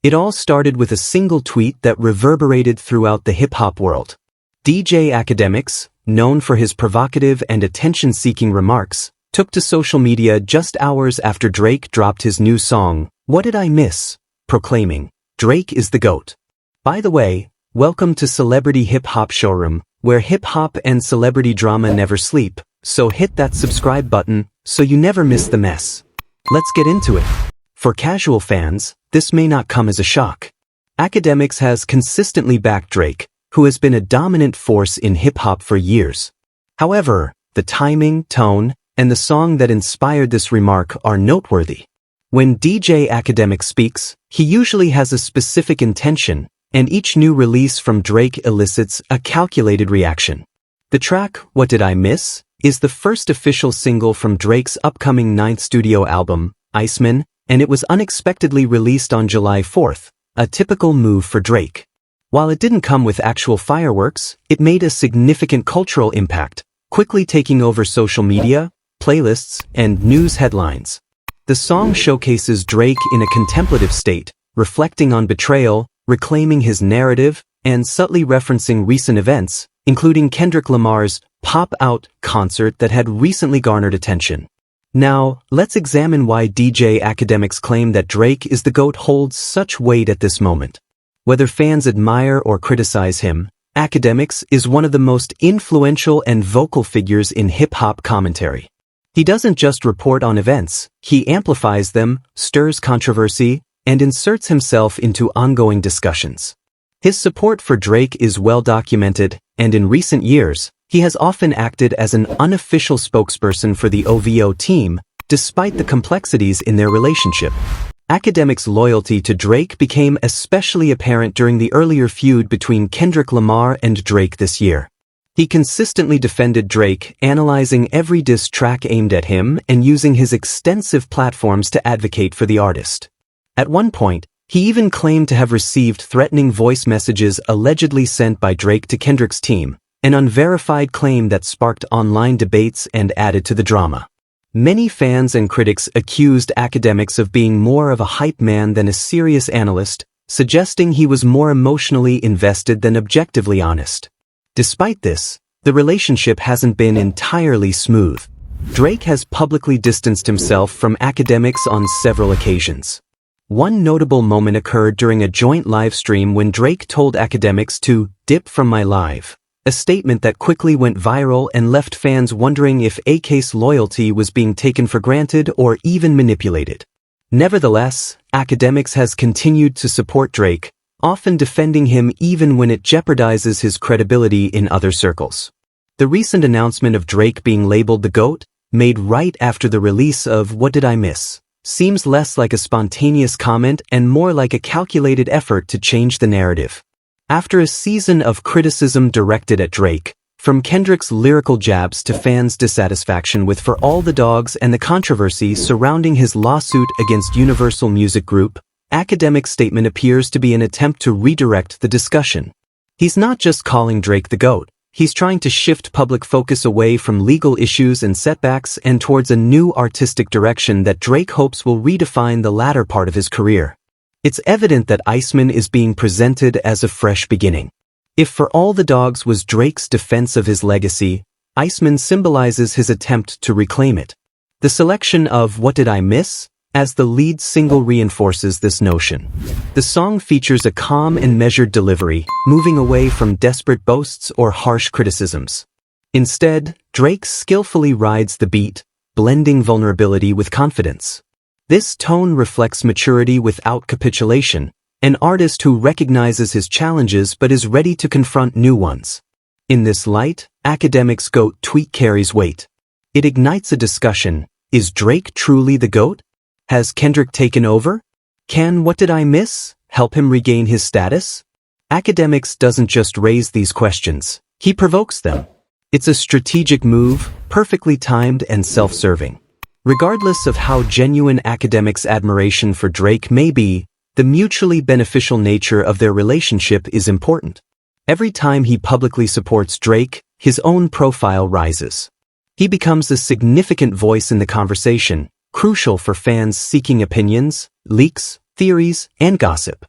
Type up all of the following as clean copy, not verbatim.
It all started with a single tweet that reverberated throughout the hip-hop world. DJ Akademiks, known for his provocative and attention-seeking remarks, took to social media just hours after Drake dropped his new song, "What Did I Miss?" proclaiming, "Drake is the GOAT." By the way, welcome to Celebrity Hip Hop Showroom, where hip-hop and celebrity drama never sleep, so hit that subscribe button so you never miss the mess. Let's get into it. For casual fans, this may not come as a shock. Akademiks has consistently backed Drake, who has been a dominant force in hip-hop for years. However, the timing, tone, and the song that inspired this remark are noteworthy. When DJ Akademiks speaks, he usually has a specific intention, and each new release from Drake elicits a calculated reaction. The track, "What Did I Miss?" is the first official single from Drake's upcoming 9th studio album, Iceman, and it was unexpectedly released on July 4th, a typical move for Drake. While it didn't come with actual fireworks, it made a significant cultural impact, quickly taking over social media, playlists, and news headlines. The song showcases Drake in a contemplative state, reflecting on betrayal, reclaiming his narrative, and subtly referencing recent events, including Kendrick Lamar's Pop Out concert that had recently garnered attention. Now, let's examine why DJ Akademiks' claim that Drake is the GOAT holds such weight at this moment. Whether fans admire or criticize him, Akademiks is one of the most influential and vocal figures in hip-hop commentary. He doesn't just report on events, he amplifies them, stirs controversy, and inserts himself into ongoing discussions. His support for Drake is well documented, and in recent years, he has often acted as an unofficial spokesperson for the OVO team, despite the complexities in their relationship. Akademiks' loyalty to Drake became especially apparent during the earlier feud between Kendrick Lamar and Drake this year. He consistently defended Drake, analyzing every diss track aimed at him and using his extensive platforms to advocate for the artist. At one point, he even claimed to have received threatening voice messages allegedly sent by Drake to Kendrick's team, an unverified claim that sparked online debates and added to the drama. Many fans and critics accused Akademiks of being more of a hype man than a serious analyst, suggesting he was more emotionally invested than objectively honest. Despite this, the relationship hasn't been entirely smooth. Drake has publicly distanced himself from Akademiks on several occasions. One notable moment occurred during a joint live stream when Drake told Akademiks to "dip from my live," a statement that quickly went viral and left fans wondering if AK's loyalty was being taken for granted or even manipulated. Nevertheless, Akademiks has continued to support Drake, often defending him even when it jeopardizes his credibility in other circles. The recent announcement of Drake being labeled the GOAT, made right after the release of "What Did I Miss?" seems less like a spontaneous comment and more like a calculated effort to change the narrative. After a season of criticism directed at Drake, from Kendrick's lyrical jabs to fans' dissatisfaction with For All the Dogs and the controversy surrounding his lawsuit against Universal Music Group, Akademiks' statement appears to be an attempt to redirect the discussion. He's not just calling Drake the GOAT, he's trying to shift public focus away from legal issues and setbacks and towards a new artistic direction that Drake hopes will redefine the latter part of his career. It's evident that Iceman is being presented as a fresh beginning. If For All the Dogs was Drake's defense of his legacy, Iceman symbolizes his attempt to reclaim it. The selection of "What Did I Miss?" as the lead single reinforces this notion. The song features a calm and measured delivery, moving away from desperate boasts or harsh criticisms. Instead, Drake skillfully rides the beat, blending vulnerability with confidence. This tone reflects maturity without capitulation, an artist who recognizes his challenges but is ready to confront new ones. In this light, Akademiks' GOAT tweet carries weight. It ignites a discussion: is Drake truly the GOAT? Has Kendrick taken over? Can "What Did I Miss?" help him regain his status? Akademiks doesn't just raise these questions, he provokes them. It's a strategic move, perfectly timed and self-serving. Regardless of how genuine Akademiks' admiration for Drake may be, the mutually beneficial nature of their relationship is important. Every time he publicly supports Drake, his own profile rises. He becomes a significant voice in the conversation, crucial for fans seeking opinions, leaks, theories, and gossip.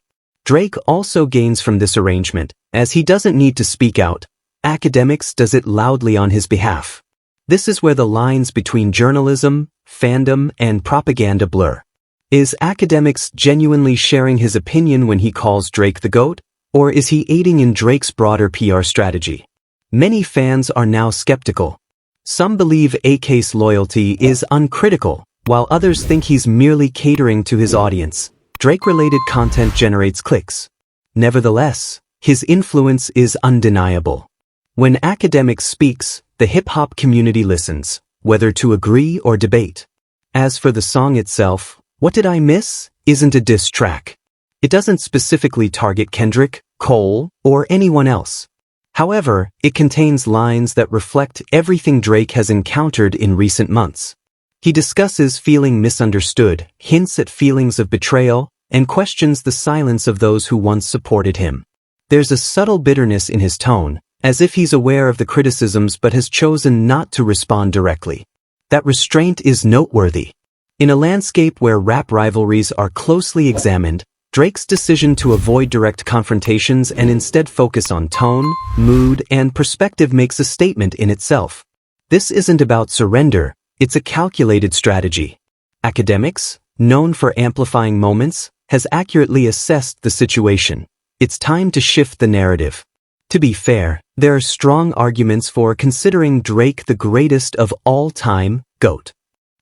Drake also gains from this arrangement, as he doesn't need to speak out. Akademiks does it loudly on his behalf. This is where the lines between journalism, fandom, and propaganda blur. Is Akademiks genuinely sharing his opinion when he calls Drake the GOAT, or is he aiding in Drake's broader PR strategy? Many fans are now skeptical. Some believe AK's loyalty is uncritical, while others think he's merely catering to his audience. Drake-related content generates clicks. Nevertheless, his influence is undeniable. When Akademiks speaks, the hip-hop community listens, whether to agree or debate. As for the song itself, What Did I Miss? Isn't a diss track. It doesn't specifically target Kendrick, Cole, or anyone else. However, it contains lines that reflect everything Drake has encountered in recent months. He discusses feeling misunderstood, hints at feelings of betrayal, and questions the silence of those who once supported him. There's a subtle bitterness in his tone, as if he's aware of the criticisms but has chosen not to respond directly. That restraint is noteworthy. In a landscape where rap rivalries are closely examined, Drake's decision to avoid direct confrontations and instead focus on tone, mood, and perspective makes a statement in itself. This isn't about surrender, it's a calculated strategy. Akademiks, known for amplifying moments, has accurately assessed the situation. It's time to shift the narrative. To be fair, there are strong arguments for considering Drake the greatest of all time, GOAT.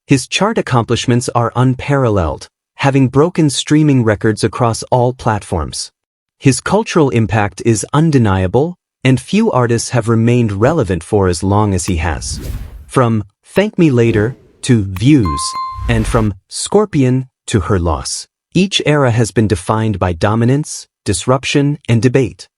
His chart accomplishments are unparalleled, having broken streaming records across all platforms. His cultural impact is undeniable, and few artists have remained relevant for as long as he has. From Thank Me Later to Views, and from Scorpion to Her Loss, each era has been defined by dominance, disruption, and debate.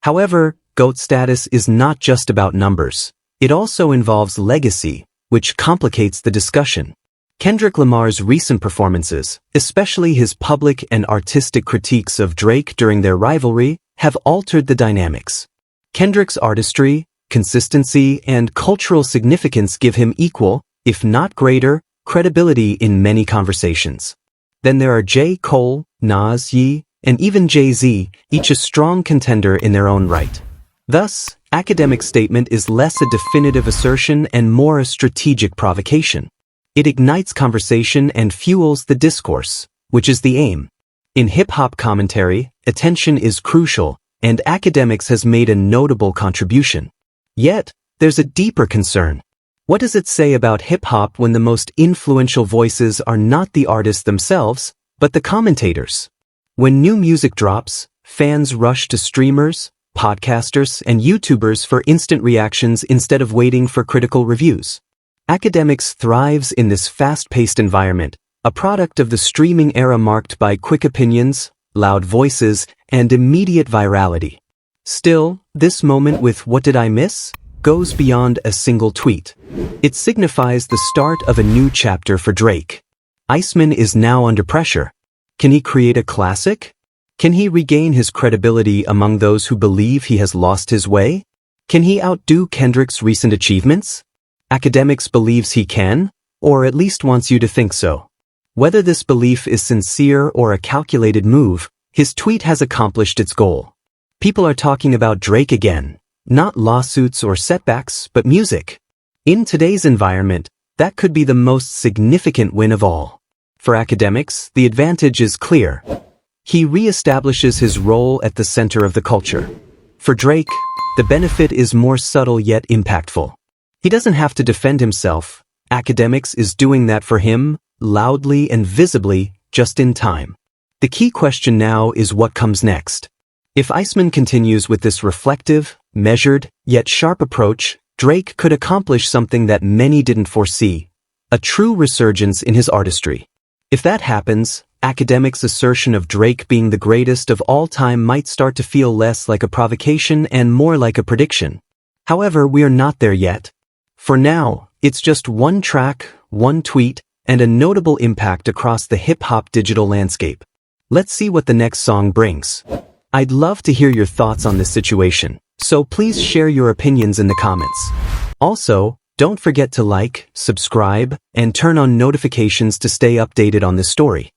However, GOAT status is not just about numbers. It also involves legacy, which complicates the discussion. Kendrick Lamar's recent performances, especially his public and artistic critiques of Drake during their rivalry, have altered the dynamics. Kendrick's artistry, consistency, and cultural significance give him equal, if not greater, credibility in many conversations. Then there are J. Cole, Nas, Ye, and even Jay-Z, each a strong contender in their own right. Thus, Akademiks' statement is less a definitive assertion and more a strategic provocation. It ignites conversation and fuels the discourse, which is the aim. In hip-hop commentary, attention is crucial, and Akademiks has made a notable contribution. Yet, there's a deeper concern. What does it say about hip-hop when the most influential voices are not the artists themselves, but the commentators? When new music drops, fans rush to streamers, podcasters, and YouTubers for instant reactions instead of waiting for critical reviews. Akademiks thrives in this fast-paced environment, a product of the streaming era marked by quick opinions, loud voices, and immediate virality. Still, this moment with What Did I Miss? Goes beyond a single tweet. It signifies the start of a new chapter for Drake. Iceman is now under pressure. Can he create a classic? Can he regain his credibility among those who believe he has lost his way? Can he outdo Kendrick's recent achievements? Akademiks believes he can, or at least wants you to think so. Whether this belief is sincere or a calculated move, his tweet has accomplished its goal. People are talking about Drake again, not lawsuits or setbacks, but music. In today's environment, that could be the most significant win of all. For Akademiks, the advantage is clear. He re-establishes his role at the center of the culture. For Drake, the benefit is more subtle yet impactful. He doesn't have to defend himself. Akademiks is doing that for him, loudly and visibly, just in time. The key question now is what comes next. If Iceman continues with this reflective, measured, yet sharp approach, Drake could accomplish something that many didn't foresee, a true resurgence in his artistry. If that happens, Akademiks' assertion of Drake being the greatest of all time might start to feel less like a provocation and more like a prediction. However, we are not there yet. For now, it's just one track, one tweet, and a notable impact across the hip-hop digital landscape. Let's see what the next song brings. I'd love to hear your thoughts on this situation, so please share your opinions in the comments. Also, don't forget to like, subscribe, and turn on notifications to stay updated on this story.